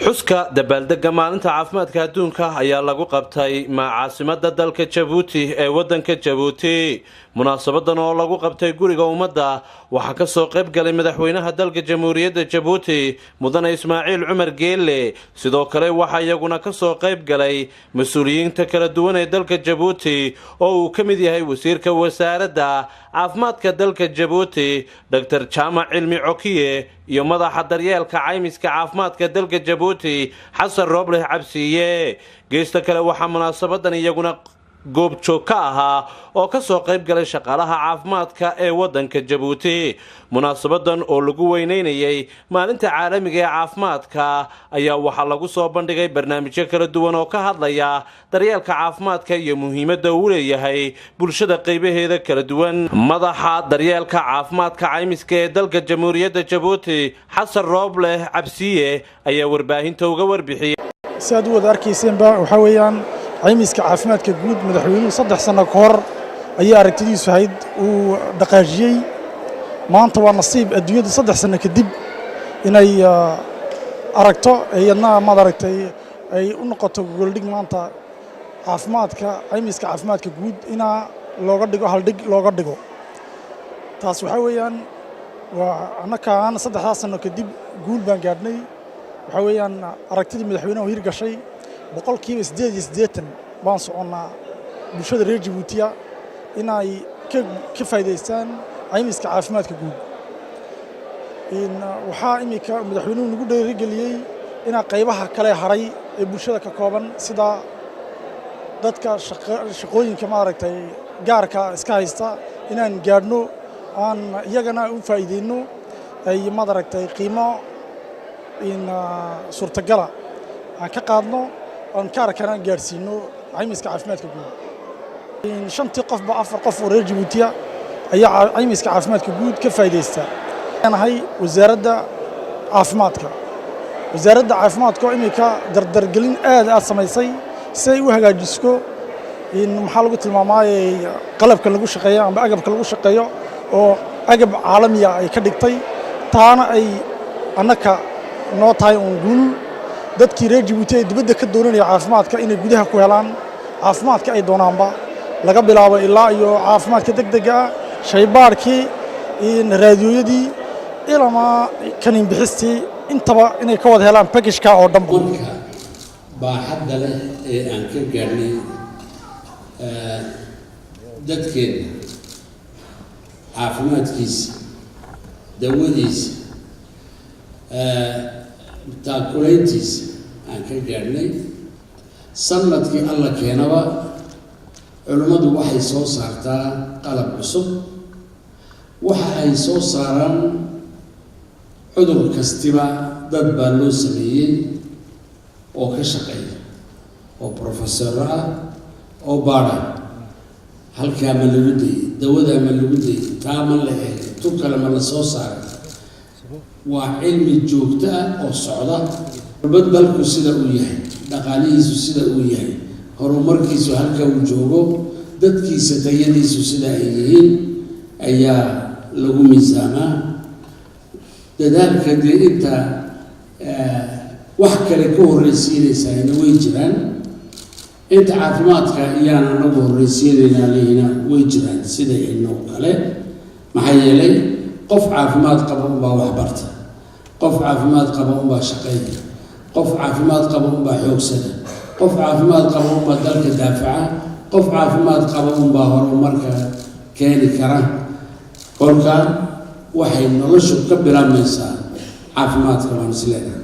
xuska dabaaldega maalinta caafimaadka adduunka ayaa lagu qabtay caasimada dalka Jabuuti ee wadanka Jabuuti munaasabadan oo lagu qabtay guriga ummadda waxaa ka soo qayb galay madaxweynaha dalka Jamhuuriyadda Jabuuti mudane Ismaaciil Cumar Geelle sidoo kale waxa iyaguna ka soo qayb galay mas'uuliyiinta kala duwan ee dalka Jabuuti oo uu ka mid yahay wasiirka wasaaradda caafimaadka dalka Jabuuti Dr. Jaamac Cilmi Cokiye iyo madaxa daryeelka caymiska caafimaadka dalka Jabuuti Xasan Roobleh Cabsiye geesta kale waxa munaasabadan iyaguna goob joog ka ahaa oo ka soo qayb galay shaqaalaha caafimaadka ee wadanka Jabuuti munaasabadan oo lagu weyneynayay maalinta caalamiga ee caafimaadka ayaa waxa lagu soo bandhigay barnaamijyo kala duwan oo ka hadlaya daryeelka caafimaadka iyo muhiimadda uu leeyahay bulshada qaybaheeda kala duwan madaxa daryeelka caafimaadka caymiska ee dalka Jamhuuriyadda Jabuuti Xasan Roobleh Cabsiye ayaa warbaahinta uga warbixiyay saad wada arkayseen waxa weeyaan caymiska caafimaadka guud madaxweynuhu 3 sano ka hor ayaa aragtidiisu ahayd uu dhaqaajiyay maanta waa nasiib adduunyada 3 sano kadib inay aragto ayadna ma aragtay ay u noqoto goldhig maanta caafimaadka caymiska caafimaadka guud ina looga dhigo hal dhig looga dhigo taas waxa weeyaan waa anaka 3 sano kadib guul baan gaadhnay waxa weeyaan aragtidii madaxweynuhu hirgashay boqolkiiba 88 baan soconaa bulshada reer Jabuuti inay ka faa'iideystaan caymiska caafimaadka guud waxa imika madaxweynuhu nagu dhiirigeliyay in qaybaha kale haray ee bulshada ka kooban sida dadka shaqooyinka ma aragtay gaarka iska haysta inaan gaadhno aan iyagana u faa'iideyno ay ma aragtay qiimo suurtagala aan ka qaadno aan kaarkana gaarsiino caymiska caafimaadka guud in 5 qof ba 4 qof oo reer Jabuuti ayaa caymiska caafimaadka guud ka faa'iideysta anahay wasaaradda caafimaadka imika dardargelin aad samaysay si ay u hagaajiso in maxaa lagu tilmaamaayay qalabka lagu shaqeeyo ama agabka lagu shaqeeyo oo agab caalami ah ay ka dhigtay taana ay anaka noo tahay oo guul dadkii reer Jabuuti ee dibadda ka doonanaya caafimaadka inay gudaha ku helaan caafimaadka ay doonaanba laga bilaabo ilaa iyo caafimaadka degdega shaybaarkii in raadiyooyadii ilama kanin bixistii intaba inay ka wada helaan package-ka oo dhan baaxadda leh ee aan ka gaarnay dadkeena caafimaadkiisa dawadiisa taakulayntiisa aan ka gaadhnay sanadkii alla keenaba culimmadu waxay soo saartaa qalab cusub waxa ay soo saaraan cudur kastiba dad baa loo sameeyey oo ka shaqeeya oo professor ah oo baadha halkaa ma lagu dayay dawadaa ma lagu dayay taa ma la eegay tu kale ma la soo saaray waa cilmi joogto ah oo socda badalku sida uu yahay dhaqaalihiisu sida uu yahay horumarkiisu halka uu joogo dadkiisa tayadiisu sida ay yihiin ayaa lagu miisaamaa dadaalka inta wax kale ka horreysiinaysaayna way jiraan inta caafimaadka iyaan anagu horreysiinaynaa lehina way jiraan sida inoo kale maxaa yeelay qof caafimaad qaba unbaa wax barta qof caafimaad qaba unbaa shaqeeya qof caafimaad qaba unbaa xoogsada qof caafimaad qaba unbaa dalka daafaca qof caafimaad qaba unbaa horumarka keeni kara kolka waxay noloshu ka bilaabmaysaa caafimaadka waan isleedahay